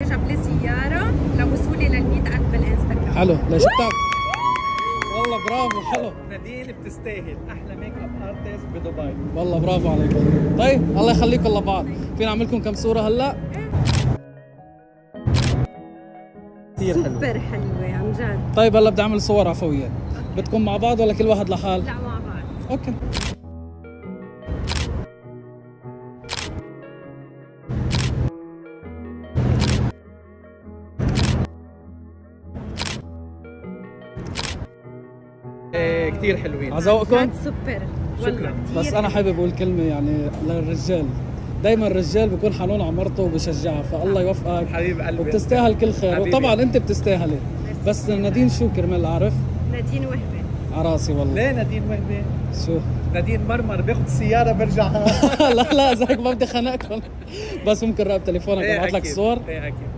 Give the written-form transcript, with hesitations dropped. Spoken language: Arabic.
جاب لي سياره لوصولي لل 100,000 بالانستغرام. حلو، ليش بتعمل؟ والله برافو، حلو. نادين بتستاهل احلى ميك اب ارتست بدبي. والله برافو عليكم. طيب الله يخليكم لبعض. فينا نعمل لكم كم صوره هلا؟ كثير حلوه. سوبر حلوه عن جد. طيب هلا بدي اعمل صور عفويه. بدكم مع بعض ولا كل واحد لحال؟ لا مع بعض. اوكي. كثير حلوين. عذوقكم؟ سوبر. شكرا. بس انا حابب اقول كلمه يعني للرجال. دايما الرجال بيكون حنون على مرته وبشجعها، فالله يوفقك حبيب قلبي. وبتستاهل كل خير، حبيبي. وطبعا انت بتستاهلي. بس نادين شو كرمال اعرف؟ نادين وهبه. عراسي والله. ليه نادين وهبه؟ شو؟ نادين مرمر بياخذ السياره برجع. لا لا، زيك ما بدي خنقكم. بس ممكن راقب تليفونك ابعث لك أكيد. الصور. ايه اكيد.